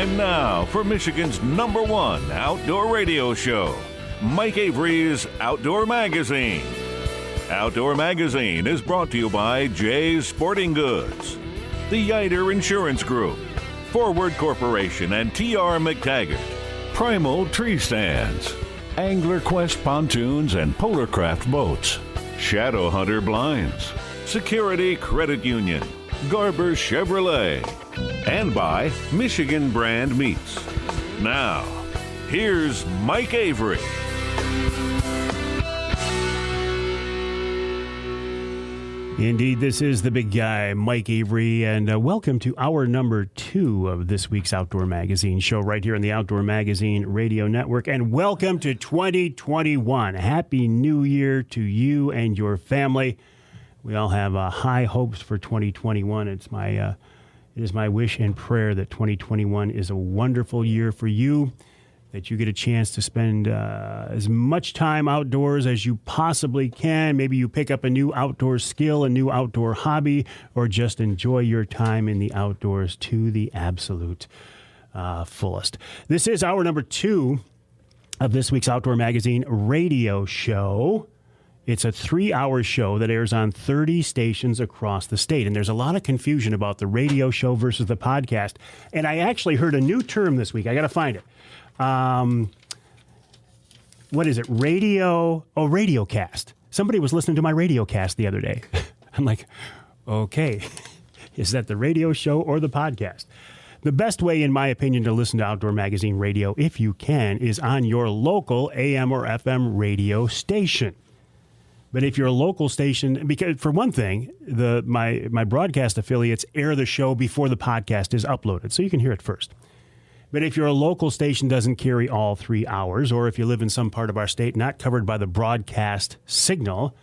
And now for Michigan's #1 outdoor radio show, Mike Avery's Outdoor Magazine. Outdoor Magazine is brought to you by Jay's Sporting Goods, the Yider Insurance Group, Forward Corporation and T.R. McTaggart, Primal Tree Stands, Angler Quest Pontoons and Polarcraft Boats, Shadowhunter Blinds, Security Credit Union, Garber Chevrolet, and by Michigan Brand Meats. Now, here's Mike Avery. Indeed, this is the big guy, Mike Avery, and welcome to hour number 2 of this week's Outdoor Magazine show right here on the Outdoor Magazine Radio Network, and welcome to 2021. Happy New Year to you and your family. We all have high hopes for 2021. It is my wish and prayer that 2021 is a wonderful year for you, that you get a chance to spend as much time outdoors as you possibly can. Maybe you pick up a new outdoor skill, a new outdoor hobby, or just enjoy your time in the outdoors to the absolute fullest. This is hour number 2 of this week's Outdoor Magazine radio show. It's a 3-hour show that airs on 30 stations across the state. And there's a lot of confusion about the radio show versus the podcast. And I actually heard a new term this week. I got to find it. What is it? Radiocast. Somebody was listening to my radiocast the other day. I'm like, okay, is that the radio show or the podcast? The best way, in my opinion, to listen to Outdoor Magazine radio, if you can, is on your local AM or FM radio station. But if you're a local station, because for one thing, my broadcast affiliates air the show before the podcast is uploaded, so you can hear it first. But if your local station doesn't carry all 3 hours, or if you live in some part of our state not covered by the broadcast signal,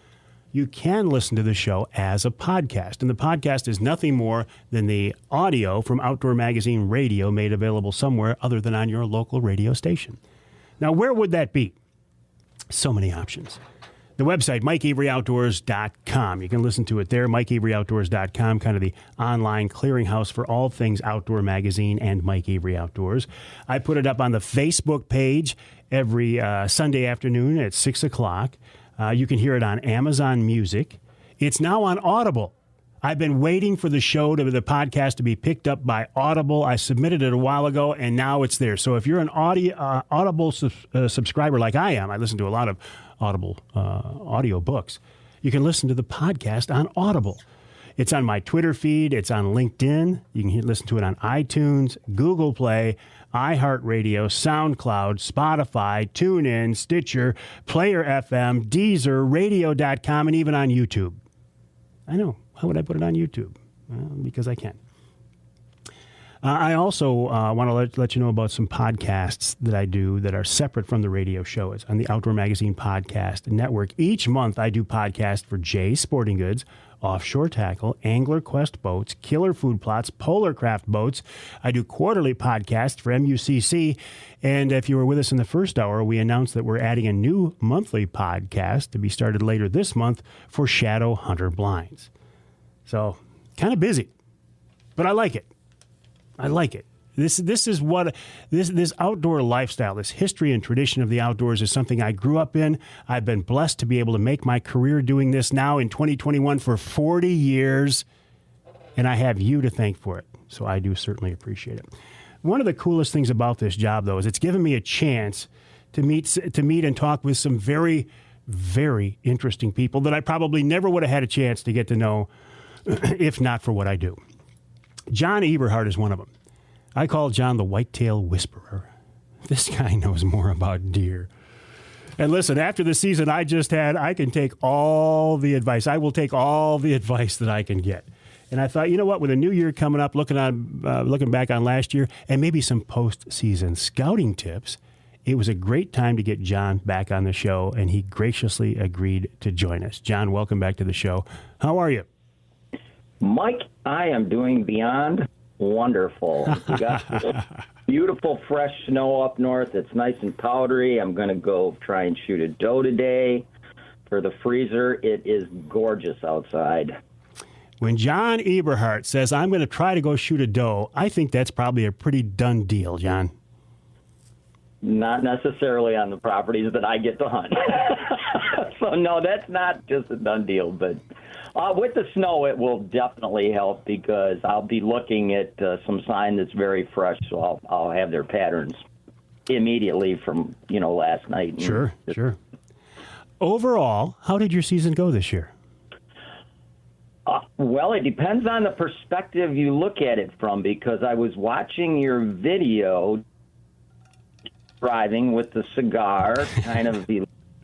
you can listen to the show as a podcast. And the podcast is nothing more than the audio from Outdoor Magazine radio made available somewhere other than on your local radio station. Now, where would that be? So many options. The website, MikeAveryOutdoors.com. You can listen to it there, MikeAveryOutdoors.com, kind of the online clearinghouse for all things Outdoor Magazine and Mike Avery Outdoors. I put it up on the Facebook page every Sunday afternoon at 6 o'clock. You can hear it on Amazon Music. It's now on Audible. I've been waiting for the podcast to be picked up by Audible. I submitted it a while ago, and now it's there. So if you're an Audible subscriber like I am, I listen to a lot of Audible audio books, you can listen to the podcast on Audible. It's on my Twitter feed. It's on LinkedIn. You can listen to it on iTunes, Google Play, iHeartRadio, SoundCloud, Spotify, TuneIn, Stitcher, Player FM, Deezer, Radio.com, and even on YouTube. I know. How would I put it on YouTube? Because I can. I also want to let you know about some podcasts that I do that are separate from the radio show. It's on the Outdoor Magazine Podcast Network. Each month I do podcasts for Jay's Sporting Goods, Offshore Tackle, Angler Quest Boats, Killer Food Plots, Polarcraft Boats. I do quarterly podcasts for MUCC. And if you were with us in the first hour, we announced that we're adding a new monthly podcast to be started later this month for Shadowhunter Blinds. So, kind of busy, but I like it. I like it. This is what this outdoor lifestyle, this history and tradition of the outdoors is something I grew up in. I've been blessed to be able to make my career doing this now in 2021 for 40 years, and I have you to thank for it. So I do certainly appreciate it. One of the coolest things about this job, though, is it's given me a chance to meet and talk with some very, very interesting people that I probably never would have had a chance to get to know if not for what I do. John Eberhart is one of them. I call John the Whitetail Whisperer. This guy knows more about deer. And listen, after the season I just had, I can take all the advice. I will take all the advice that I can get. And I thought, you know what, with a new year coming up, looking back on last year, and maybe some postseason scouting tips, it was a great time to get John back on the show, and he graciously agreed to join us. John, welcome back to the show. How are you? Mike, I am doing beyond wonderful. We got this beautiful fresh snow up north. It's nice and powdery. I'm going to go try and shoot a doe today for the freezer. It is gorgeous outside. When John Eberhart says, I'm going to try to go shoot a doe, I think that's probably a pretty done deal, John. Not necessarily on the properties that I get to hunt. So, no, that's not just a done deal. But with the snow, it will definitely help because I'll be looking at some sign that's very fresh, so I'll have their patterns immediately from, last night. Sure. Overall, how did your season go this year? Well, it depends on the perspective you look at it from, because I was watching your video driving with the cigar, kind of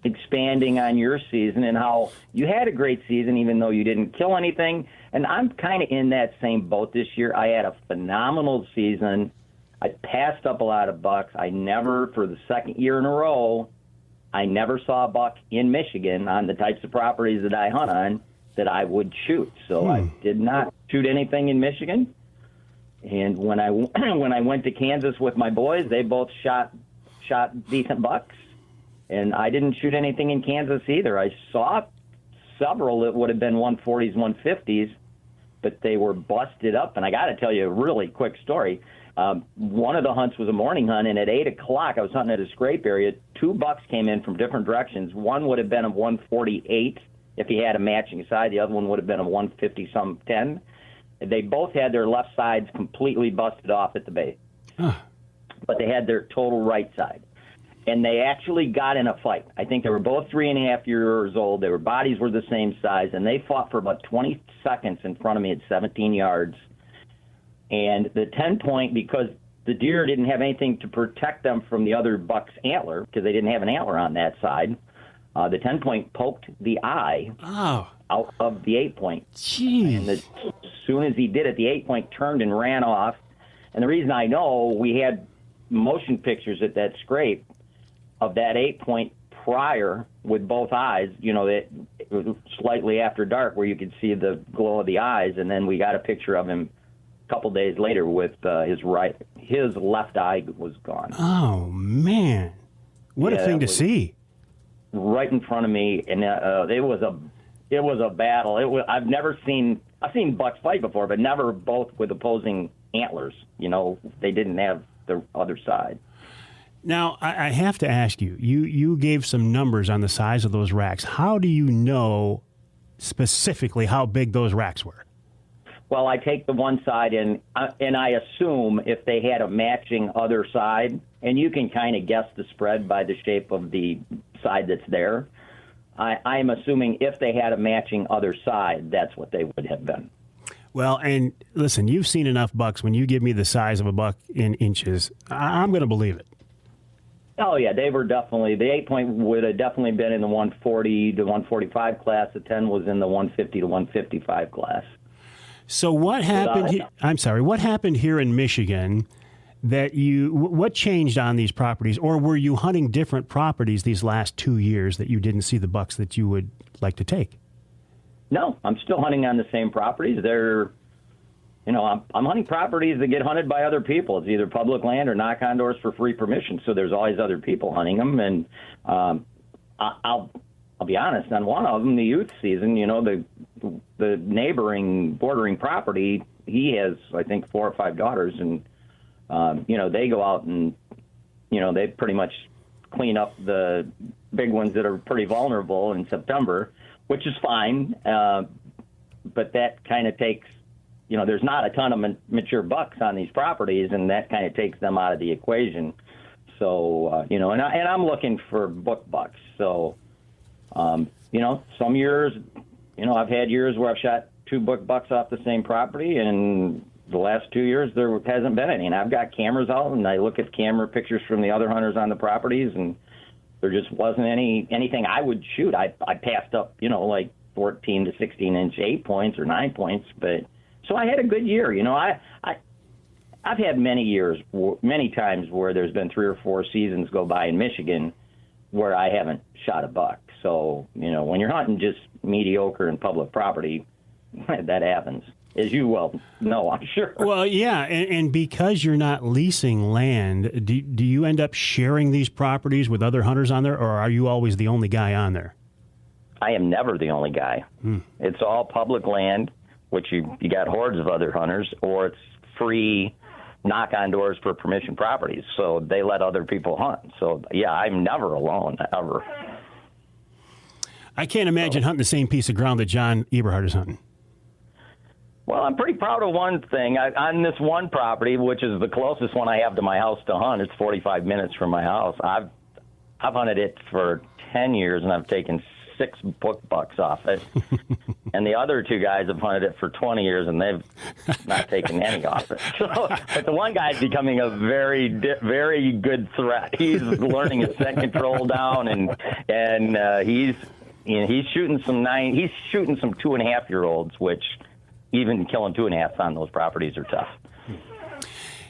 expanding on your season and how you had a great season even though you didn't kill anything. And I'm kind of in that same boat this year. I had a phenomenal season. I passed up a lot of bucks. I never, for the second year in a row, I never saw a buck in Michigan on the types of properties that I hunt on that I would shoot. So I did not shoot anything in Michigan. And when I went to Kansas with my boys, they both shot decent bucks. And I didn't shoot anything in Kansas either. I saw several that would have been 140s, 150s, but they were busted up. And I got to tell you a really quick story. One of the hunts was a morning hunt, and at 8 o'clock, I was hunting at a scrape area. 2 bucks came in from different directions. One would have been a 148 if he had a matching side. The other one would have been a 150-10. They both had their left sides completely busted off at the base. But they had their total right side. And they actually got in a fight. I think they were both 3.5 years old. Their bodies were the same size, and they fought for about 20 seconds in front of me at 17 yards. And the 10-point, because the deer didn't have anything to protect them from the other buck's antler, because they didn't have an antler on that side, the 10-point poked the eye out of the 8-point. Jeez. And as soon as he did it, the 8-point turned and ran off. And the reason I know, we had motion pictures at that scrape of that 8-point prior with both eyes, that it was slightly after dark where you could see the glow of the eyes. And then we got a picture of him a couple days later with his left eye was gone. Oh, man. What a thing to see. Right in front of me, and it was a battle. I've seen bucks fight before, but never both with opposing antlers. They didn't have the other side. Now, I have to ask you, you gave some numbers on the size of those racks. How do you know specifically how big those racks were? Well, I take the one side, and I assume if they had a matching other side, and you can kind of guess the spread by the shape of the side that's there. I'm assuming if they had a matching other side, that's what they would have been. Well, and listen, you've seen enough bucks. When you give me the size of a buck in inches, I'm going to believe it. Oh, yeah, they were definitely, the 8-point would have definitely been in the 140 to 145 class. The 10 was in the 150 to 155 class. So what happened? What happened here in Michigan that what changed on these properties, or were you hunting different properties these last 2 years that you didn't see the bucks that you would like to take? No, I'm still hunting on the same properties. They're, I'm hunting properties that get hunted by other people. It's either public land or knock on doors for free permission. So there's always other people hunting them. And I'll be honest, on one of them, the youth season, the neighboring bordering property, he has, I think, 4 or 5 daughters, and they go out and, they pretty much clean up the big ones that are pretty vulnerable in September, which is fine. But that kind of takes, there's not a ton of mature bucks on these properties, and that kind of takes them out of the equation. So, and I'm looking for book bucks. So, some years, I've had years where I've shot 2 book bucks off the same property, and the last 2 years there hasn't been any. And I've got cameras out, and I look at camera pictures from the other hunters on the properties, and there just wasn't anything I would shoot. I passed up, like 14 to 16-inch 8-points or 9-points, but so I had a good year. I've had many times where there's been 3 or 4 seasons go by in Michigan where I haven't shot a buck. So, when you're hunting just mediocre and public property, that happens, as you well know, I'm sure. Well, yeah, and because you're not leasing land, do you end up sharing these properties with other hunters on there, or are you always the only guy on there? I am never the only guy. It's all public land. which you got hordes of other hunters, or it's free knock on doors for permission properties. So they let other people hunt. So, yeah, I'm never alone, ever. I can't imagine hunting the same piece of ground that John Eberhart is hunting. Well, I'm pretty proud of one thing. On this one property, which is the closest one I have to my house to hunt, it's 45 minutes from my house. I've hunted it for 10 years, and I've taken 6 book bucks off it. And the other 2 guys have hunted it for 20 years, and they've not taken any off it. So, but the one guy's becoming a very, very good threat. He's learning his scent control down, and he's shooting some 2.5-year-olds, which even killing 2.5s on those properties are tough.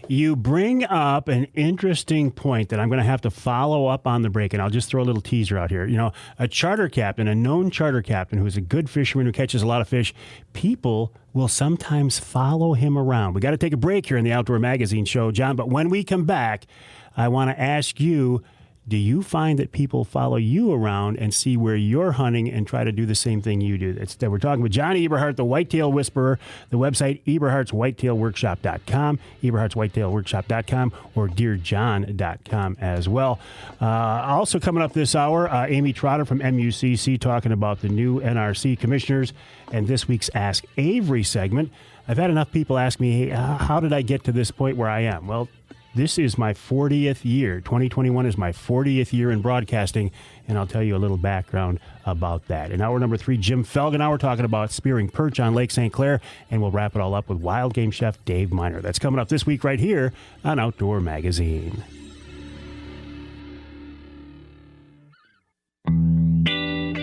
You bring up an interesting point that I'm going to have to follow up on the break, and I'll just throw a little teaser out here. You know, a charter captain, a known charter captain who's a good fisherman who catches a lot of fish, people will sometimes follow him around. We got to take a break here in the Outdoor Magazine show, John, but when we come back, I want to ask you, do you find that people follow you around and see where you're hunting and try to do the same thing you do? We're talking with John Eberhart, the Whitetail Whisperer, the website eberhartswhitetailworkshop.com, eberhartswhitetailworkshop.com, or dearjohn.com as well. Also coming up this hour, Amy Trotter from MUCC talking about the new NRC commissioners and this week's Ask Avery segment. I've had enough people ask me, hey, how did I get to this point where I am? Well, this is my 40th year. 2021 is my 40th year in broadcasting, and I'll tell you a little background about that. In hour number 3, Jim Felgenauer talking about spearing perch on Lake St. Clair, and we'll wrap it all up with wild game chef Dave Miner. That's coming up this week right here on Outdoor Magazine.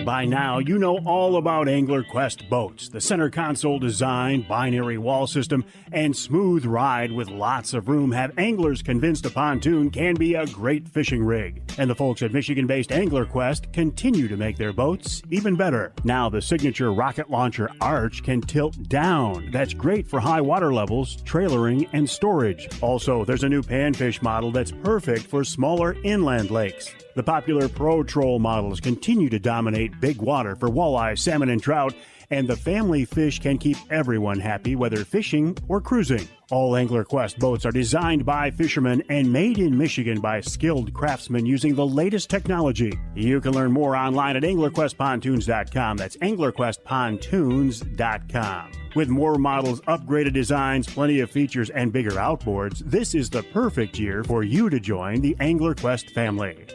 By now, you know all about Angler Quest boats. The center console design, binary wall system, and smooth ride with lots of room have anglers convinced a pontoon can be a great fishing rig. And the folks at Michigan-based Angler Quest continue to make their boats even better. Now, the signature rocket launcher Arch can tilt down. That's great for high water levels, trailering, and storage. Also, there's a new panfish model that's perfect for smaller inland lakes. The popular Pro Troll models continue to dominate big water for walleye, salmon, and trout, and the family fish can keep everyone happy whether fishing or cruising. All Angler Quest boats are designed by fishermen and made in Michigan by skilled craftsmen using the latest technology. You can learn more online at anglerquestpontoons.com. That's anglerquestpontoons.com. With more models, upgraded designs, plenty of features, and bigger outboards, this is the perfect year for you to join the Angler Quest family.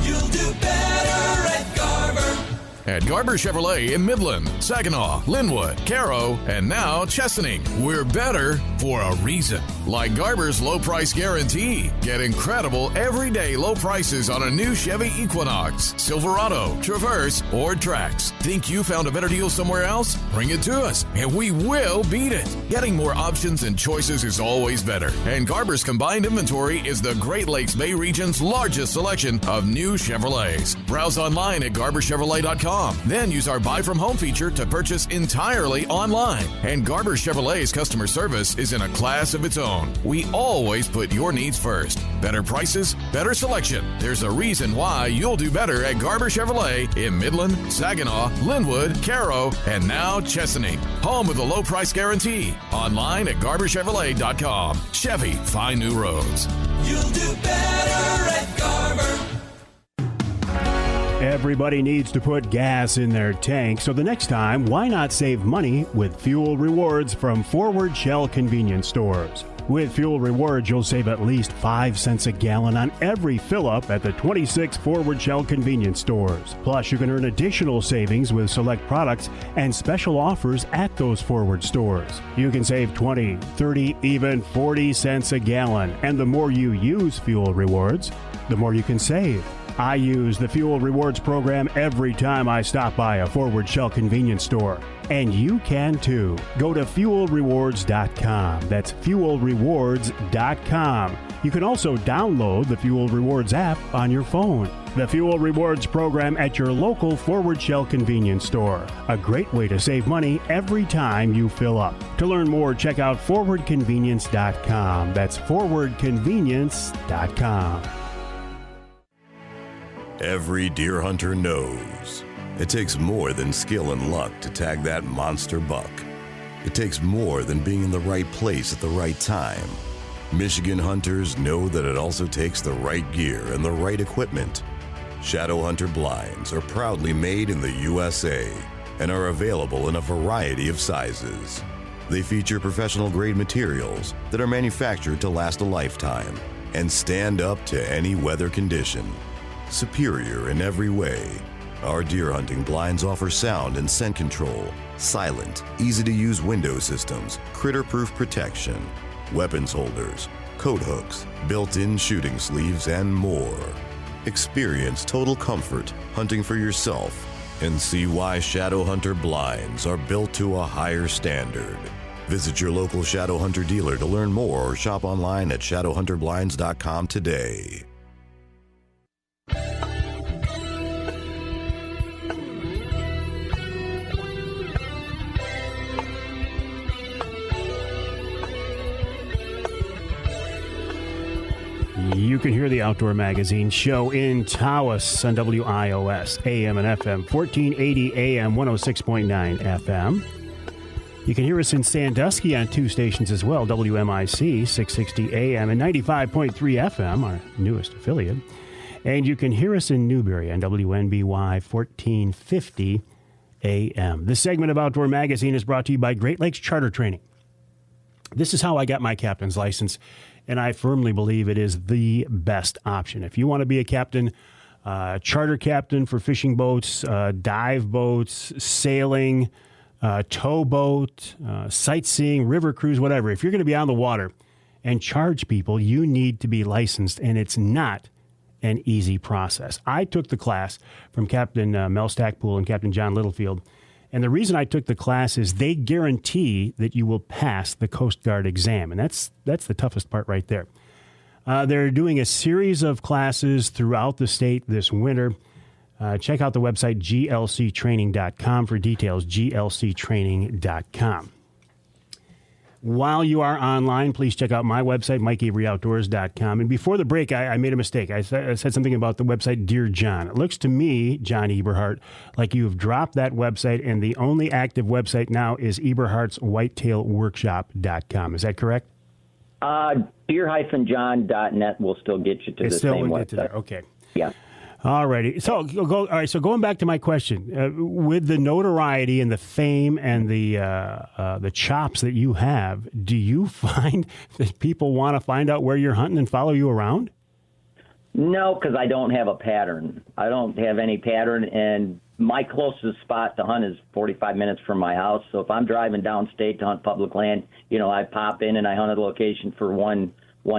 You'll do better at Garber. At Garber Chevrolet in Midland, Saginaw, Linwood, Caro, and now Chesaning. We're better for a reason. Like Garber's low price guarantee. Get incredible everyday low prices on a new Chevy Equinox, Silverado, Traverse, or Trax. Think you found a better deal somewhere else? Bring it to us, and we will beat it. Getting more options and choices is always better. And Garber's combined inventory is the Great Lakes Bay region's largest selection of new Chevrolets. Browse online at garberchevrolet.com. Then use our Buy From Home feature to purchase entirely online. And Garber Chevrolet's customer service is in a class of its own. We always put your needs first. Better prices, better selection. There's a reason why you'll do better at Garber Chevrolet in Midland, Saginaw, Linwood, Caro, and now Chesaning. Home with a low price guarantee. Online at garberchevrolet.com. Chevy, find new roads. You'll do better at Garber. Everybody needs to put gas in their tank, so the next time, why not save money with fuel rewards from Forward Shell convenience stores? With fuel rewards, you'll save at least 5 cents a gallon on every fill-up at the 26 Forward Shell convenience stores. Plus, you can earn additional savings with select products and special offers at those Forward stores. You can save 20, 30, even 40 cents a gallon. And the more you use fuel rewards, the more you can save. I use the Fuel Rewards program every time I stop by a Forward Shell convenience store. And you can too. Go to fuelrewards.com. That's fuelrewards.com. You can also download the Fuel Rewards app on your phone. The Fuel Rewards program at your local Forward Shell convenience store. A great way to save money every time you fill up. To learn more, check out forwardconvenience.com. That's forwardconvenience.com. Every deer hunter knows It takes more than skill and luck to tag that monster buck. It takes more than being in the right place at the right time. Michigan hunters know that it also takes the right gear and the right equipment. Shadowhunter Blinds are proudly made in the USA and are available in a variety of sizes. They feature professional-grade materials that are manufactured to last a lifetime and stand up to any weather condition. Superior in every way, our deer hunting blinds offer sound and scent control, silent, easy-to-use window systems, critter-proof protection, weapons holders, coat hooks, built-in shooting sleeves, and more. Experience total comfort hunting for yourself and see why Shadowhunter Blinds are built to a higher standard. Visit your local Shadowhunter dealer to learn more or shop online at shadowhunterblinds.com today. You can hear the Outdoor Magazine show in Taos on WIOS, AM and FM, 1480 AM, 106.9 FM. You can hear us in Sandusky on 2 stations as well, WMIC, 660 AM and 95.3 FM, our newest affiliate. And you can hear us in Newberry on WNBY, 1450 AM. This segment of Outdoor Magazine is brought to you by Great Lakes Charter Training. This is how I got my captain's license, and I firmly believe it is the best option. If you want to be a captain, charter captain for fishing boats, dive boats, sailing, towboat, sightseeing, river cruise, whatever, if you're going to be on the water and charge people, you need to be licensed, and it's not an easy process. I took the class from Captain Mel Stackpool and Captain John Littlefield, and the reason I took the class is they guarantee that you will pass the Coast Guard exam, and that's the toughest part right there. They're doing a series of classes throughout the state this winter. Check out the website glctraining.com for details, glctraining.com. While you are online, please check out my website, MikeAveryOutdoors.com. And before the break, I made a mistake. I said something about the website Dear John. It looks to me, John Eberhart, like you've dropped that website, and the only active website now is Eberhart's WhiteTailWorkshop.com. Is that correct? Dear-john.net will still get you to the same website. To there. Okay. Yeah. All righty. So going back to my question, with the notoriety and the fame and the chops that you have, do you find that people want to find out where you're hunting and follow you around? No, because I don't have a pattern. I don't have any pattern, and my closest spot to hunt is 45 minutes from my house. So if I'm driving downstate to hunt public land, I pop in and I hunt a location for one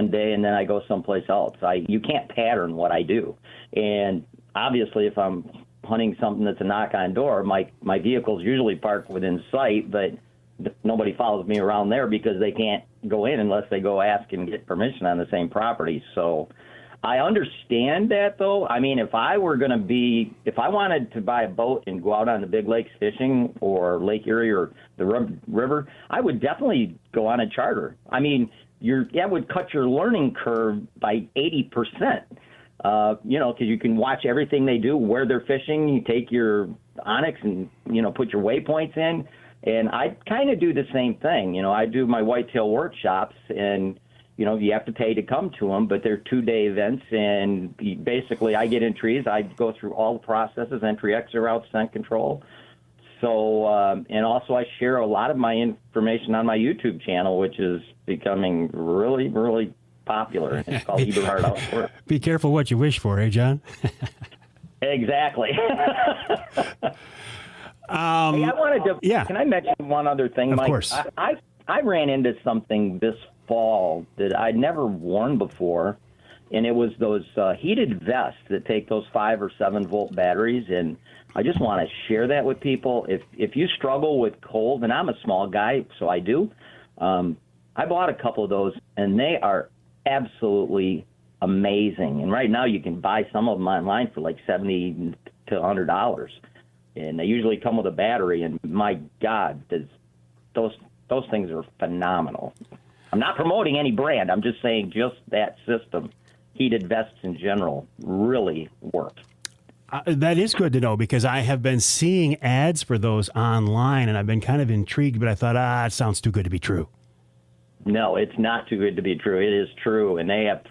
day, and then I go someplace else. You can't pattern what I do. And obviously, if I'm hunting something that's a knock-on door, my vehicle's usually parked within sight, but nobody follows me around there because they can't go in unless they go ask and get permission on the same property. So I understand that, though. I mean, if I wanted to buy a boat and go out on the big lakes fishing or Lake Erie or the river, I would definitely go on a charter. I mean, that would cut your learning curve by 80%. Because you can watch everything they do, where they're fishing. You take your Onyx and, put your waypoints in. And I kind of do the same thing. I do my Whitetail Workshops, and, you have to pay to come to them, but they're 2-day events. And basically, I get in trees. I go through all the processes, entry, exit routes, scent control. So, and also I share a lot of my information on my YouTube channel, which is becoming really, really popular. It's called Eberhart Outdoors. Be careful what you wish for, John? Exactly. Hey, I wanted to. Yeah. Can I mention one other thing, Mike? Of course. I ran into something this fall that I'd never worn before, and it was those heated vests that take those 5 or 7 volt batteries. And I just want to share that with people. If you struggle with cold, and I'm a small guy, so I do. I bought a couple of those, and they are absolutely amazing. And right now you can buy some of them online for like $70 to $100, and they usually come with a battery. And my God, those things are phenomenal. I'm not promoting any brand. I'm just saying just that system, heated vests in general, really work. That is good to know, because I have been seeing ads for those online, and I've been kind of intrigued, but I thought, it sounds too good to be true. No, it's not too good to be true. It is true. And they have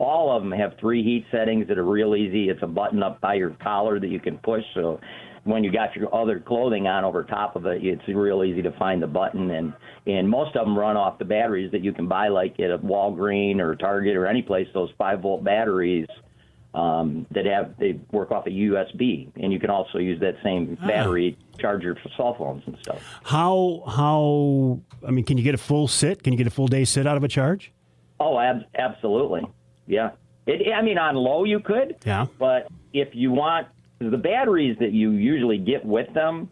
all of them have 3 heat settings that are real easy. It's a button up by your collar that you can push. So when you got your other clothing on over top of it, it's real easy to find the button. And most of them run off the batteries that you can buy, like at a Walgreens or Target or any place, those 5-volt batteries they work off a USB. And you can also use that same battery charger for cell phones and stuff. Can you get a full sit? Can you get a full day sit out of a charge? Oh, absolutely. Yeah. On low you could. Yeah. But if you want, the batteries that you usually get with them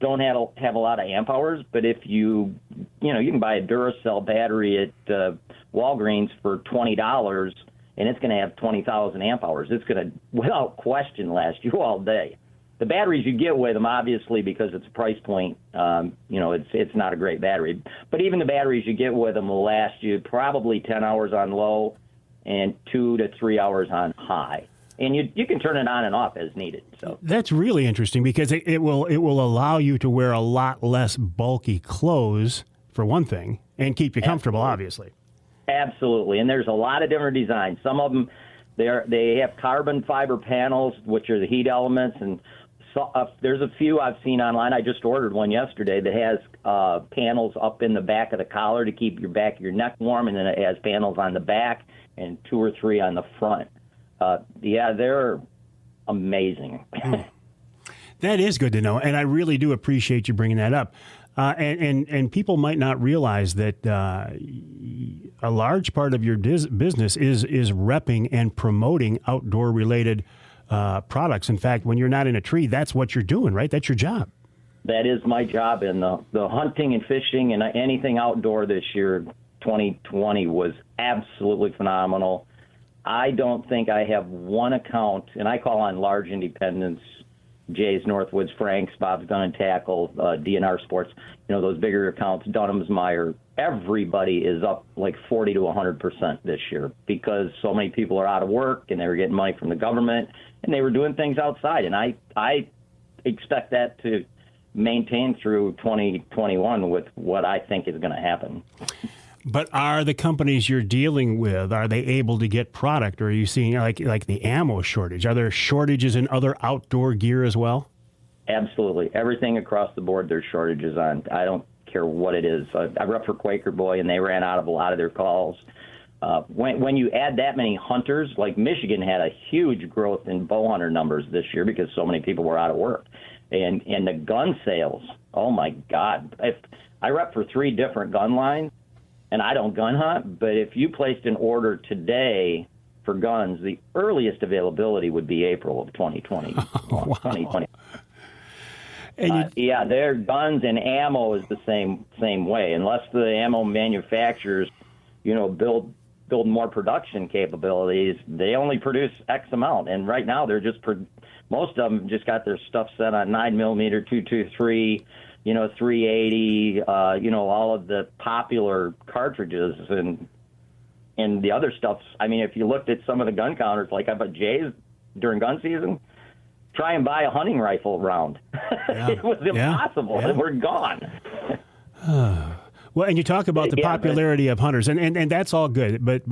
don't have a lot of amp hours. But if you can buy a Duracell battery at Walgreens for $20, and it's going to have 20,000 amp hours. It's going to, without question, last you all day. The batteries you get with them, obviously, because it's a price point, it's not a great battery. But even the batteries you get with them will last you probably 10 hours on low and 2 to 3 hours on high. And you can turn it on and off as needed. So that's really interesting, because it will allow you to wear a lot less bulky clothes, for one thing, and keep you comfortable, obviously. Absolutely. And there's a lot of different designs. Some of them, they have carbon fiber panels, which are the heat elements, and there's a few I've seen online. I just ordered one yesterday that has panels up in the back of the collar to keep your back of your neck warm, and then it has panels on the back and 2 or 3 on the front. They're amazing. That is good to know, and I really do appreciate you bringing that up. And people might not realize that a large part of your business is repping and promoting outdoor-related products. In fact, when you're not in a tree, that's what you're doing, right? That's your job. That is my job, and the hunting and fishing and anything outdoor this year, 2020, was absolutely phenomenal. I don't think I have one account, and I call on large independents, Jay's, Northwoods, Frank's, Bob's Gun and Tackle, DNR Sports, those bigger accounts, Dunham's, Meyer. Everybody is up like 40 to 100% this year, because so many people are out of work and they were getting money from the government and they were doing things outside. And I expect that to maintain through 2021 with what I think is going to happen. But are the companies you're dealing with, are they able to get product, or are you seeing like the ammo shortage? Are there shortages in other outdoor gear as well? Absolutely. Everything across the board there's shortages on. I don't care what it is. I rep for Quaker Boy, and they ran out of a lot of their calls. When you add that many hunters, like Michigan had a huge growth in bow hunter numbers this year because so many people were out of work. And the gun sales, oh my God. I rep for 3 different gun lines. And I don't gun hunt, but if you placed an order today for guns, the earliest availability would be April of 2020. Wow. 2020. And their guns and ammo is the same way. Unless the ammo manufacturers, build more production capabilities, they only produce X amount. And right now, they're just most of them just got their stuff set on 9mm, 223. 380, all of the popular cartridges and the other stuff. If you looked at some of the gun counters, like up at Jay's during gun season, try and buy a hunting rifle round. Yeah. It was impossible. Yeah. We're gone. Well, and you talk about the popularity of hunters, and that's all good. But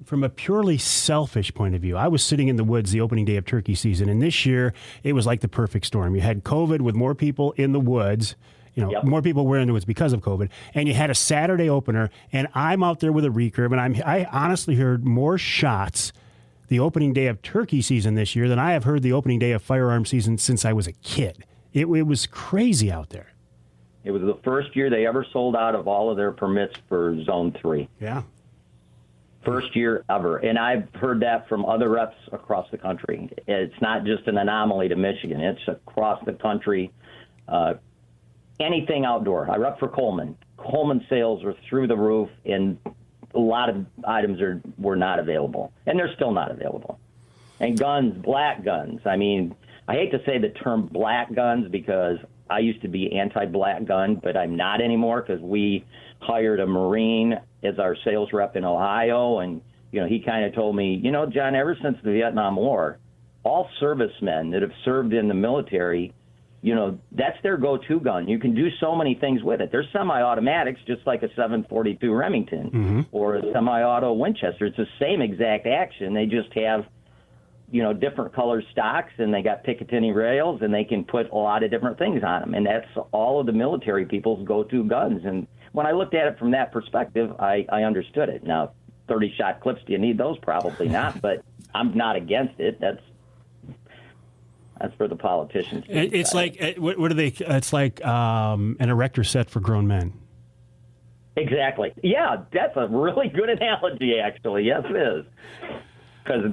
from a purely selfish point of view, I was sitting in the woods the opening day of turkey season, and this year it was like the perfect storm. You had COVID with more people in the woods, more people were in the woods because of COVID, and you had a Saturday opener, and I'm out there with a recurve, and I honestly heard more shots the opening day of turkey season this year than I have heard the opening day of firearm season since I was a kid. It was crazy out there. It was the first year they ever sold out of all of their permits for Zone 3. Yeah. First year ever. And I've heard that from other reps across the country. It's not just an anomaly to Michigan. It's across the country. Anything outdoor. I rep for Coleman. Coleman sales are through the roof, and a lot of items were not available. And they're still not available. And guns, black guns. I hate to say the term black guns because I used to be anti-black gun, but I'm not anymore because we hired a Marine as our sales rep in Ohio, and he kind of told me, John, ever since the Vietnam War, all servicemen that have served in the military, you know, that's their go-to gun. You can do so many things with it. There's semi-automatics, just like a 7.42 Remington or a semi-auto Winchester. It's the same exact action. They just have, you know, different color stocks, and they got Picatinny rails, and they can put a lot of different things on them. And that's all of the military people's go-to guns. And when I looked at it from that perspective, I understood it. Now, 30-shot clips, do you need those? Probably not, but I'm not against it. That's for the politicians. It's like, what are they? It's like an erector set for grown men. Exactly. Yeah, that's a really good analogy, actually. Yes, it is. Because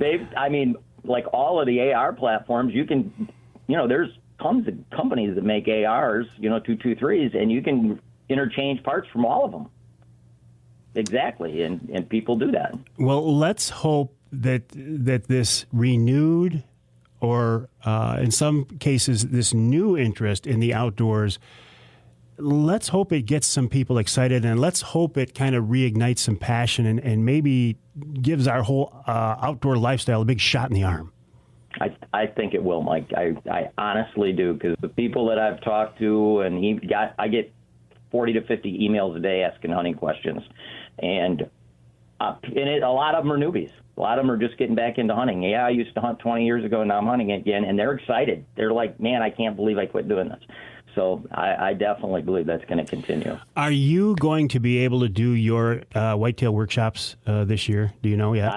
like all of the AR platforms, you can, you know, there's tons of companies that make ARs, you know, 223s, and you can interchange parts from all of them. Exactly, and people do that. Well, let's hope that this renewed, or in some cases, this new interest in the outdoors, let's hope it gets some people excited, and let's hope it kind of reignites some passion and maybe gives our whole outdoor lifestyle a big shot in the arm. I think it will, Mike. I honestly do, because the people that I've talked to, and I get 40 to 50 emails a day asking hunting questions, and a lot of them are newbies. A lot of them are just getting back into hunting. Yeah, I used to hunt 20 years ago, and now I'm hunting again, and they're excited. They're like, man, I can't believe I quit doing this. So I definitely believe that's going to continue. Are you going to be able to do your Whitetail Workshops this year? Do you know yet?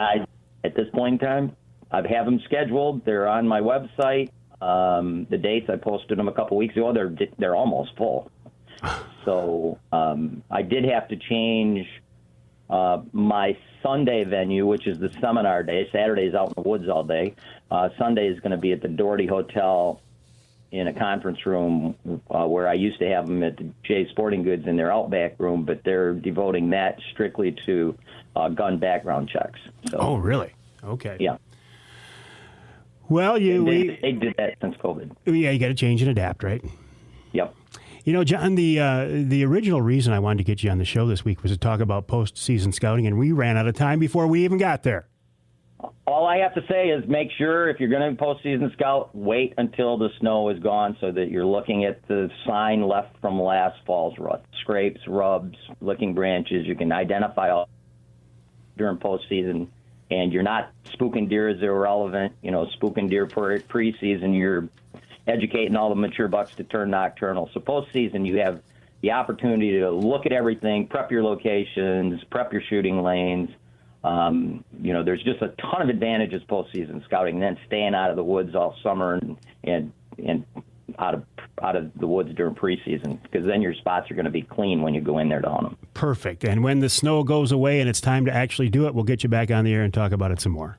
At this point in time, I have them scheduled. They're on my website. The dates, I posted them a couple weeks ago. They're almost full. So I did have to change my Sunday venue, which is the seminar day. Saturday's out in the woods all day. Sunday is going to be at the Doherty Hotel in a conference room where I used to have them at the Jay Sporting Goods in their Outback room, but they're devoting that strictly to gun background checks. So, oh, really? Okay. Yeah. Well, they did that since COVID. Yeah, you got to change and adapt, right? Yep. You know, John, the original reason I wanted to get you on the show this week was to talk about postseason scouting, and we ran out of time before we even got there. All I have to say is make sure if you're going to postseason scout, wait until the snow is gone so that you're looking at the sign left from last fall's rut. Scrapes, rubs, licking branches. You can identify all during postseason, and you're not spooking deer as irrelevant. You know, spooking deer for preseason, you're educating all the mature bucks to turn nocturnal. So postseason, you have the opportunity to look at everything, prep your locations, prep your shooting lanes. You know, there's just a ton of advantages postseason scouting, and then staying out of the woods all summer and out of the woods during preseason, because then your spots are going to be clean when you go in there to hunt them. Perfect. And when the snow goes away and it's time to actually do it, we'll get you back on the air and talk about it some more.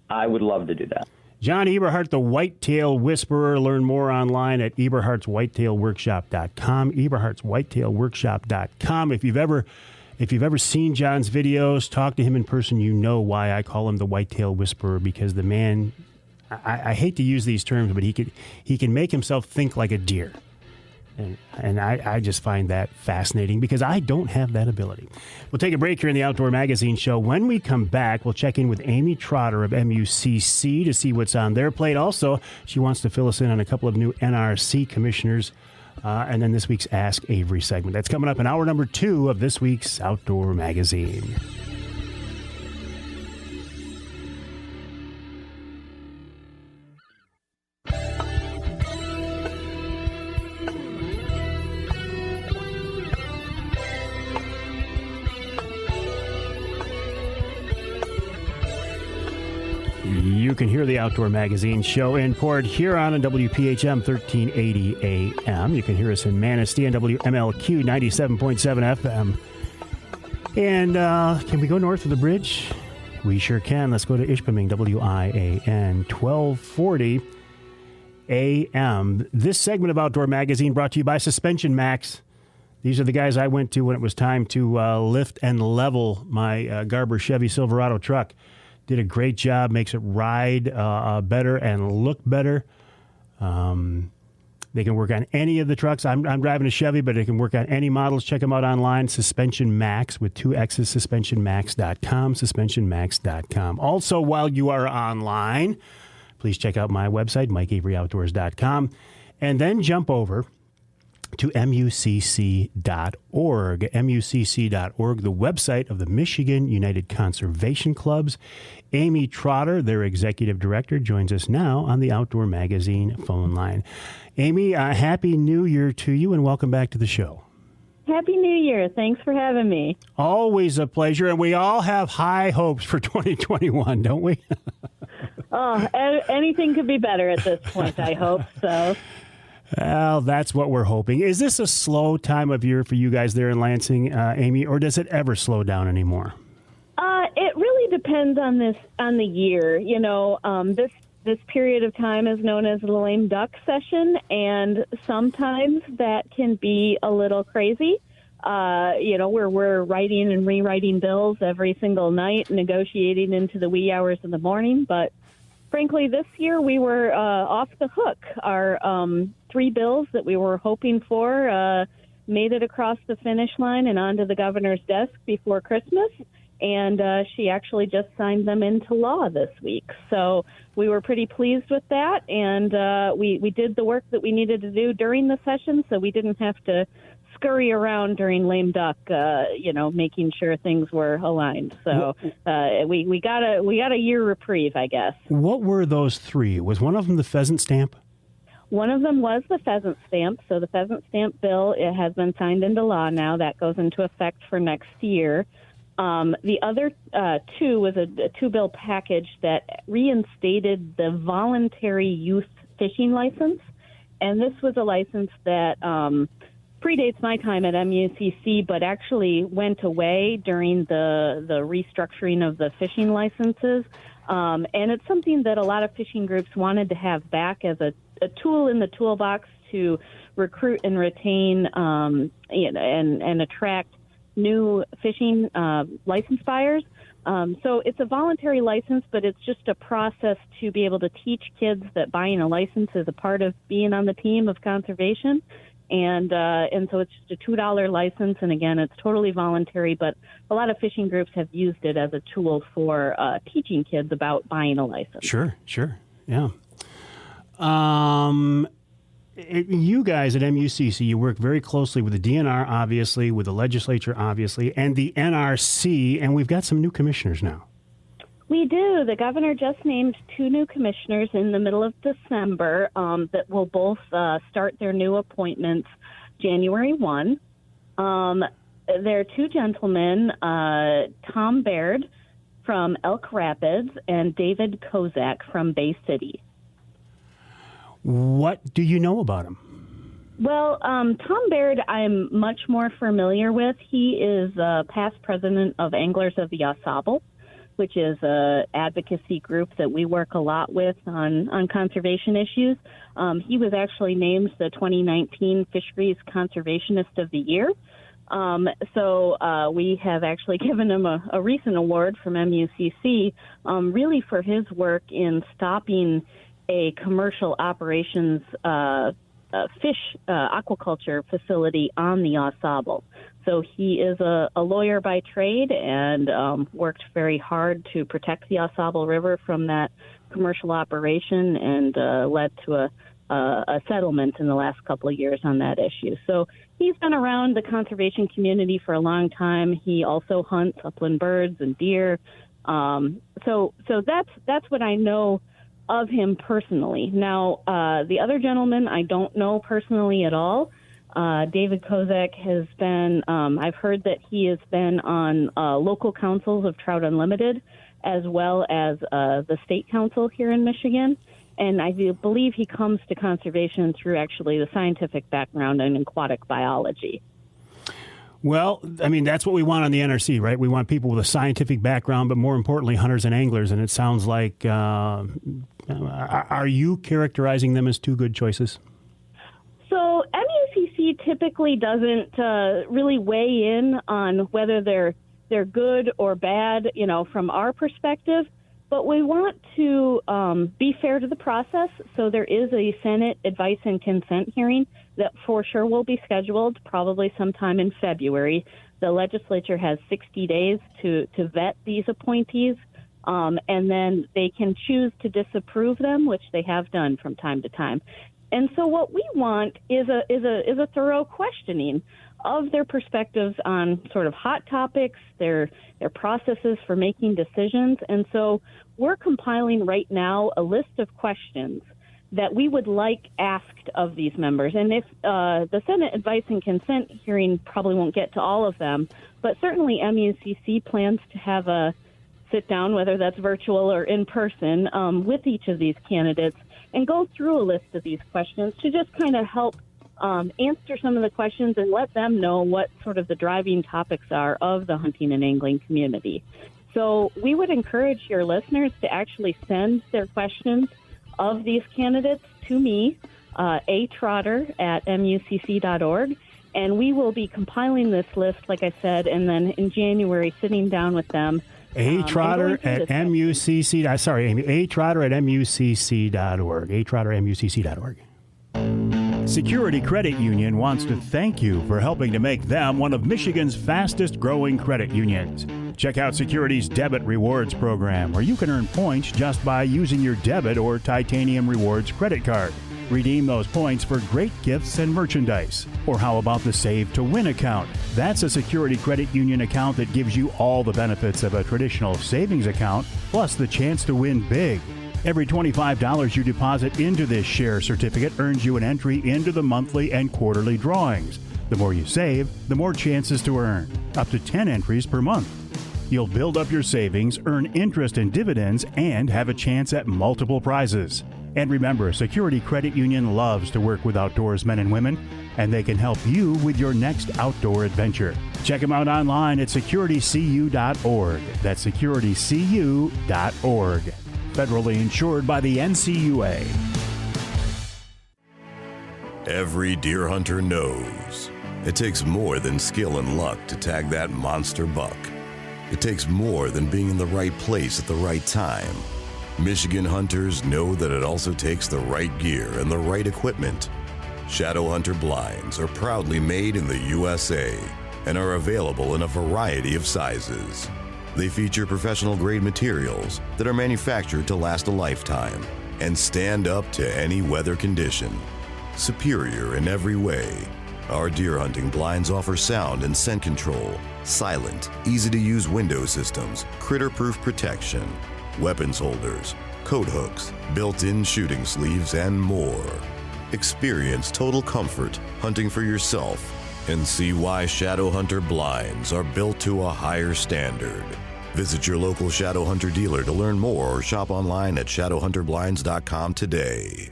I would love to do that. John Eberhart, the Whitetail Whisperer. Learn more online at eberhartswhitetailworkshop.com, eberhartswhitetailworkshop.com. If you've ever seen John's videos, talk to him in person, you know why I call him the Whitetail Whisperer, because the man, I hate to use these terms, but he can make himself think like a deer. And I just find that fascinating, because I don't have that ability. We'll take a break here in the Outdoor Magazine Show. When we come back, we'll check in with Amy Trotter of MUCC to see what's on their plate. Also, she wants to fill us in on a couple of new NRC commissioners. And then this week's Ask Avery segment. That's coming up in hour number 2 of this week's Outdoor Magazine. You can hear the Outdoor Magazine Show in Port Huron on WPHM 1380 AM. You can hear us in Manistee on WMLQ 97.7 FM. And can we go north of the bridge? We sure can. Let's go to Ishpeming, WIAN 1240 AM. This segment of Outdoor Magazine brought to you by Suspension Max. These are the guys I went to when it was time to lift and level my Garber Chevy Silverado truck. Did a great job, makes it ride better and look better. They can work on any of the trucks. I'm driving a Chevy, but they can work on any models. Check them out online, Suspension Max with 2 X's, suspensionmax.com, suspensionmax.com. Also, while you are online, please check out my website, MikeAveryOutdoors.com, and then jump over to MUCC.org. MUCC.org, the website of the Michigan United Conservation Clubs. Amy Trotter, their executive director, joins us now on the Outdoor Magazine phone line. Amy, Happy New Year to you, and welcome back to the show. Happy New Year. Thanks for having me. Always a pleasure, and we all have high hopes for 2021, don't we? Anything could be better at this point, I hope so. Well, that's what we're hoping. Is this a slow time of year for you guys there in Lansing, Amy, or does it ever slow down anymore? It really depends on the year. You know, this period of time is known as the lame duck session, and sometimes that can be a little crazy. You know, we're writing and rewriting bills every single night, negotiating into the wee hours of the morning, but frankly, this year we were off the hook. Our 3 bills that we were hoping for made it across the finish line and onto the governor's desk before Christmas, and she actually just signed them into law this week. So we were pretty pleased with that, and we did the work that we needed to do during the session, so we didn't have to scurry around during lame duck, making sure things were aligned. So we got a year reprieve, I guess. What were those 3? Was one of them the pheasant stamp? One of them was the pheasant stamp. So the pheasant stamp bill, it has been signed into law now. That goes into effect for next year. The other 2 was a 2-bill package that reinstated the voluntary youth fishing license. And this was a license that predates my time at MUCC, but actually went away during the restructuring of the fishing licenses. And it's something that a lot of fishing groups wanted to have back as a tool in the toolbox to recruit and retain and attract new fishing license buyers. So it's a voluntary license, but it's just a process to be able to teach kids that buying a license is a part of being on the team of conservation. And so it's just a $2 license, and again, it's totally voluntary, but a lot of fishing groups have used it as a tool for teaching kids about buying a license. Sure, yeah. You guys at MUCC, you work very closely with the DNR, obviously, with the legislature, obviously, and the NRC, and we've got some new commissioners now. We do. The governor just named 2 new commissioners in the middle of December that will both start their new appointments January 1. They're 2 gentlemen, Tom Baird from Elk Rapids and David Kozak from Bay City. What do you know about him? Well, Tom Baird I'm much more familiar with. He is past president of Anglers of the Au Sable, which is an advocacy group that we work a lot with on conservation issues. He was actually named the 2019 Fisheries Conservationist of the Year. So we have actually given him a recent award from MUCC, really for his work in stopping a commercial operations fish aquaculture facility on the Au Sable. So he is a lawyer by trade and worked very hard to protect the Au Sable River from that commercial operation and led to a settlement in the last couple of years on that issue. So he's been around the conservation community for a long time. He also hunts upland birds and deer. So that's what I know of him personally. Now, the other gentleman I don't know personally at all. David Kozak has been, I've heard that he has been on local councils of Trout Unlimited, as well as the state council here in Michigan. And I believe he comes to conservation through actually the scientific background in aquatic biology. Well, I mean, that's what we want on the NRC, right? We want people with a scientific background, but more importantly, hunters and anglers. And it sounds like, are you characterizing them as 2 good choices? So MUCC typically doesn't really weigh in on whether they're good or bad, from our perspective. But we want to be fair to the process. So there is a Senate advice and consent hearing that for sure will be scheduled probably sometime in February. The legislature has 60 days to vet these appointees and then they can choose to disapprove them, which they have done from time to time. And so what we want is a thorough questioning of their perspectives on sort of hot topics, their processes for making decisions. And so we're compiling right now a list of questions that we would like asked of these members. And if the Senate Advice and Consent hearing probably won't get to all of them, but certainly MUCC plans to have a sit down, whether that's virtual or in person, with each of these candidates and go through a list of these questions to just kind of help answer some of the questions and let them know what sort of the driving topics are of the hunting and angling community. So we would encourage your listeners to actually send their questions of these candidates to me, Trotter at MUCC.org, and we will be compiling this list, like I said, and then in January sitting down with them. Trotter at MUCC. Sorry, Amy. Trotter at MUCC.org. Trotter at MUCC.org. Security Credit Union wants to thank you for helping to make them one of Michigan's fastest growing credit unions. Check out Security's Debit Rewards program, where you can earn points just by using your debit or Titanium Rewards credit card. Redeem those points for great gifts and merchandise. Or how about the Save to Win account? That's a Security Credit Union account that gives you all the benefits of a traditional savings account, plus the chance to win big. Every $25 you deposit into this share certificate earns you an entry into the monthly and quarterly drawings. The more you save, the more chances to earn, up to 10 entries per month. You'll build up your savings, earn interest and dividends, and have a chance at multiple prizes. And remember, Security Credit Union loves to work with outdoorsmen and women, and they can help you with your next outdoor adventure. Check them out online at securitycu.org. That's securitycu.org. Federally insured by the NCUA. Every deer hunter knows it takes more than skill and luck to tag that monster buck. It takes more than being in the right place at the right time. Michigan hunters know that it also takes the right gear and the right equipment. Shadowhunter Blinds are proudly made in the USA and are available in a variety of sizes. They feature professional-grade materials that are manufactured to last a lifetime and stand up to any weather condition. Superior in every way, our deer hunting blinds offer sound and scent control, silent, easy-to-use window systems, critter-proof protection, weapons holders, coat hooks, built-in shooting sleeves, and more. Experience total comfort hunting for yourself and see why Shadowhunter Blinds are built to a higher standard. Visit your local Shadowhunter dealer to learn more or shop online at shadowhunterblinds.com today.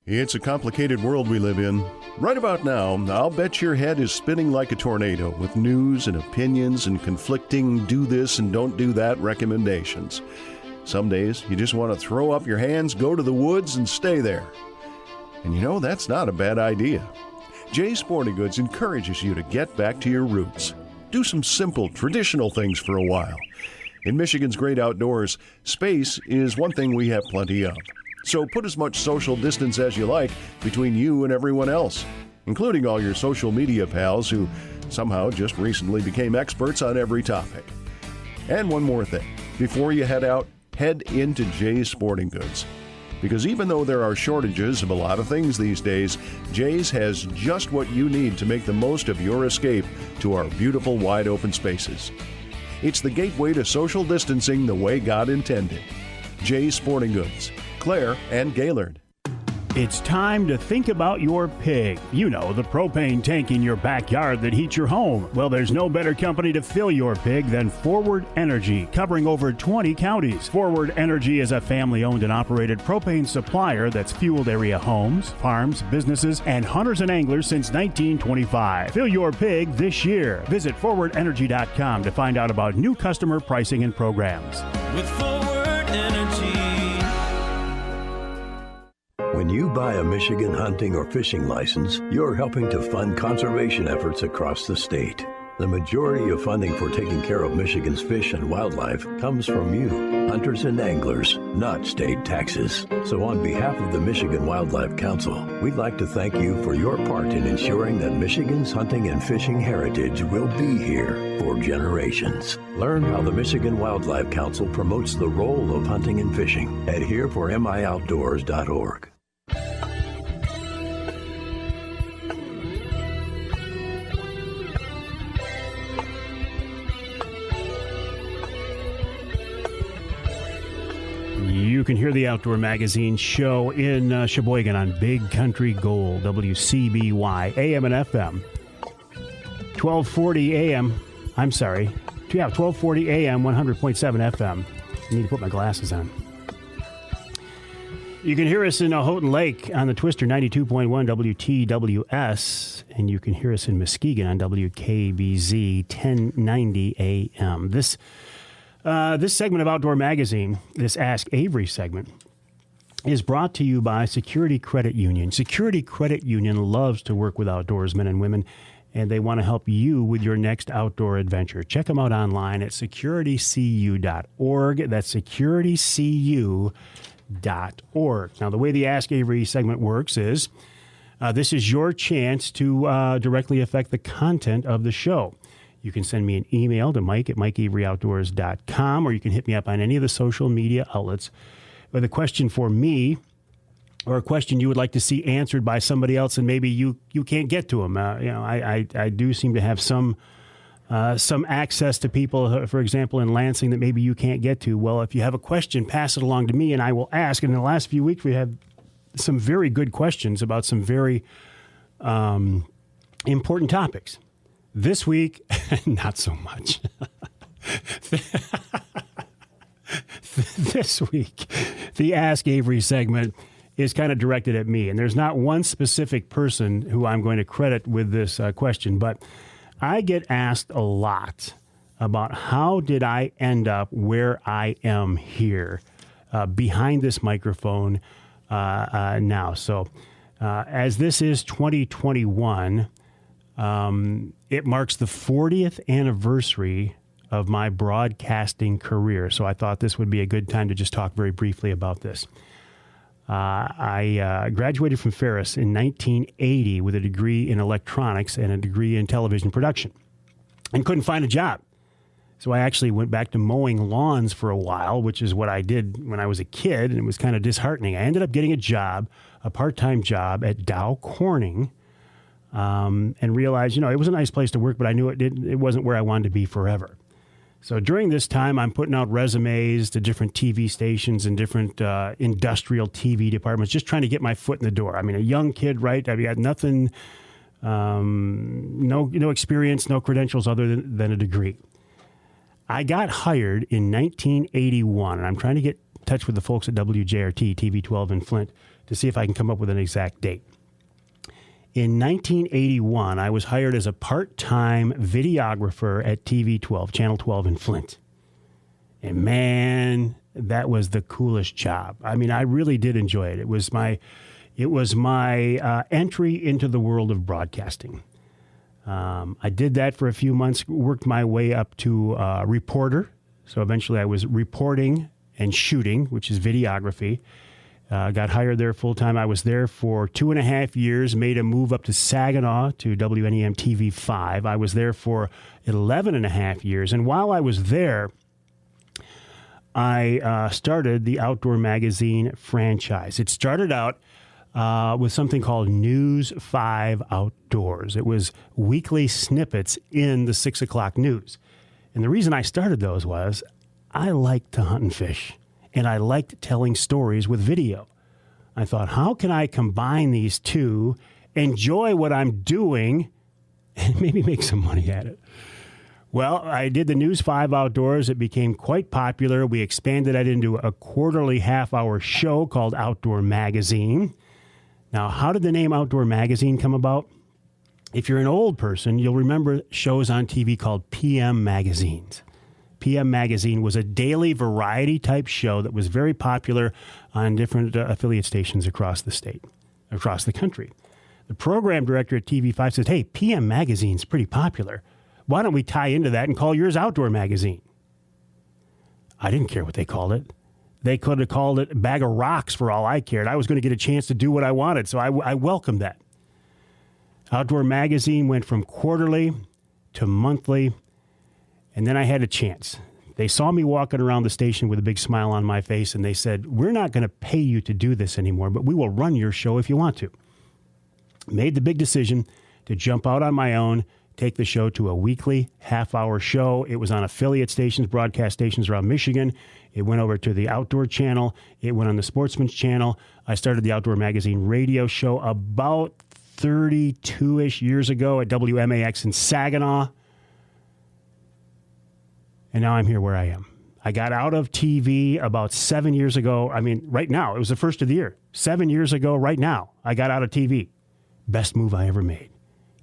It's a complicated world we live in. Right about now, I'll bet your head is spinning like a tornado with news and opinions and conflicting do this and don't do that recommendations. Some days, you just want to throw up your hands, go to the woods, and stay there. And you know, that's not a bad idea. Jay's Sporting Goods encourages you to get back to your roots. Do some simple, traditional things for a while. In Michigan's great outdoors, space is one thing we have plenty of. So put as much social distance as you like between you and everyone else, including all your social media pals who somehow just recently became experts on every topic. And one more thing. Before you head out, head into Jay's Sporting Goods. Because even though there are shortages of a lot of things these days, Jay's has just what you need to make the most of your escape to our beautiful wide open spaces. It's the gateway to social distancing the way God intended. Jay's Sporting Goods, Clare and Gaylord. It's time to think about your pig. You know, the propane tank in your backyard that heats your home. Well, there's no better company to fill your pig than Forward Energy, covering over 20 counties. Forward Energy is a family-owned and operated propane supplier that's fueled area homes, farms, businesses, and hunters and anglers since 1925. Fill your pig this year. Visit forwardenergy.com to find out about new customer pricing and programs. With Forward Energy. When you buy a Michigan hunting or fishing license, you're helping to fund conservation efforts across the state. The majority of funding for taking care of Michigan's fish and wildlife comes from you, hunters and anglers, not state taxes. So on behalf of the Michigan Wildlife Council, we'd like to thank you for your part in ensuring that Michigan's hunting and fishing heritage will be here for generations. Learn how the Michigan Wildlife Council promotes the role of hunting and fishing at hereformioutdoors.org. You can hear the Outdoor Magazine show in Sheboygan on Big Country Gold, WCBY, AM and FM. 1240 AM, I'm sorry. Yeah, 1240 AM, 100.7 FM. I need to put my glasses on. You can hear us in Houghton Lake on the Twister 92.1 WTWS, and you can hear us in Muskegon on WKBZ 1090 AM. This segment of Outdoor Magazine, this Ask Avery segment, is brought to you by Security Credit Union. Security Credit Union loves to work with outdoorsmen and women, and they want to help you with your next outdoor adventure. Check them out online at securitycu.org. That's securitycu.org. Now, the way the Ask Avery segment works is this is your chance to directly affect the content of the show. You can send me an email to Mike at MikeAveryOutdoors.com, or you can hit me up on any of the social media outlets with a question for me or a question you would like to see answered by somebody else, and maybe you can't get to them. I do seem to have some access to people, for example, in Lansing that maybe you can't get to. Well, if you have a question, pass it along to me, and I will ask. And in the last few weeks, we had some very good questions about some very important topics. This week, not so much. This week, the Ask Avery segment is kind of directed at me. And there's not one specific person who I'm going to credit with this question, but I get asked a lot about how did I end up where I am here behind this microphone now. So as this is 2021, it marks the 40th anniversary of my broadcasting career. So I thought this would be a good time to just talk very briefly about this. I graduated from Ferris in 1980 with a degree in electronics and a degree in television production, and couldn't find a job. So I actually went back to mowing lawns for a while, which is what I did when I was a kid, and it was kind of disheartening. I ended up getting a job, a part-time job at Dow Corning, and realized, it was a nice place to work, but I knew it wasn't where I wanted to be forever. So during this time, I'm putting out resumes to different TV stations and different industrial TV departments, just trying to get my foot in the door. I mean, a young kid, right? I've got nothing, no experience, no credentials other than a degree. I got hired in 1981, and I'm trying to get in touch with the folks at WJRT, TV 12 in Flint, to see if I can come up with an exact date. In 1981, I was hired as a part-time videographer at TV 12, Channel 12 in Flint. And man, that was the coolest job. I mean, I really did enjoy it. It was my entry into the world of broadcasting. I did that for a few months, worked my way up to reporter. So eventually I was reporting and shooting, which is videography. Got hired there full-time. I was there for 2.5 years, made a move up to Saginaw to WNEM TV 5. I was there for 11.5 years. And while I was there, I started the Outdoor Magazine franchise. It started out with something called News 5 Outdoors. It was weekly snippets in the 6 o'clock news. And the reason I started those was I liked to hunt and fish. And I liked telling stories with video. I thought, how can I combine these two, enjoy what I'm doing, and maybe make some money at it? Well, I did the News 5 Outdoors. It became quite popular. We expanded that into a quarterly half-hour show called Outdoor Magazine. Now, how did the name Outdoor Magazine come about? If you're an old person, you'll remember shows on TV called PM Magazines. PM Magazine was a daily variety type show that was very popular on different affiliate stations across the state, across the country. The program director at TV5 says, hey, PM Magazine's pretty popular. Why don't we tie into that and call yours Outdoor Magazine? I didn't care what they called it. They could have called it Bag of Rocks for all I cared. I was going to get a chance to do what I wanted, so I welcomed that. Outdoor Magazine went from quarterly to monthly, and then I had a chance. They saw me walking around the station with a big smile on my face, and they said, we're not going to pay you to do this anymore, but we will run your show if you want to. Made the big decision to jump out on my own, take the show to a weekly half-hour show. It was on affiliate stations, broadcast stations around Michigan. It went over to the Outdoor Channel. It went on the Sportsman's Channel. I started the Outdoor Magazine radio show about 32-ish years ago at WMAX in Saginaw. And now I'm here where I am. I got out of TV about 7 years ago. I mean, right now, it was the first of the year. 7 years ago, right now, I got out of TV. Best move I ever made.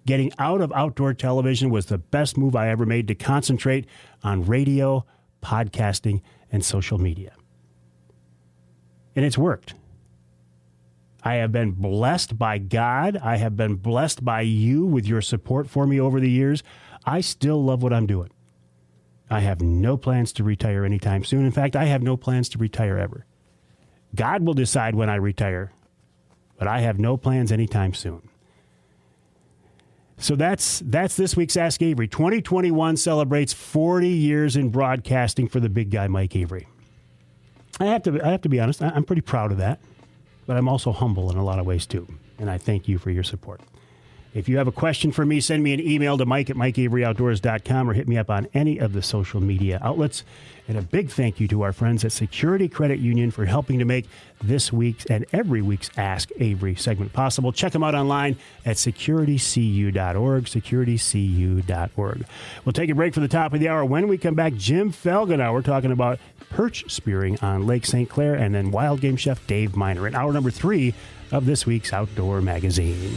Getting out of outdoor television was the best move I ever made to concentrate on radio, podcasting, and social media. And it's worked. I have been blessed by God. I have been blessed by you with your support for me over the years. I still love what I'm doing. I have no plans to retire anytime soon. In fact, I have no plans to retire ever. God will decide when I retire, but I have no plans anytime soon. So that's this week's Ask Avery. 2021 celebrates 40 years in broadcasting for the big guy, Mike Avery. I have to be honest, I'm pretty proud of that, but I'm also humble in a lot of ways too, and I thank you for your support. If you have a question for me, send me an email to mike@mikeaveryoutdoors.com or hit me up on any of the social media outlets. And a big thank you to our friends at Security Credit Union for helping to make this week's and every week's Ask Avery segment possible. Check them out online at securitycu.org, securitycu.org. We'll take a break for the top of the hour. When we come back, Jim Felgenau, we're talking about perch spearing on Lake St. Clair, and then wild game chef Dave Miner in hour number 3 of this week's Outdoor Magazine.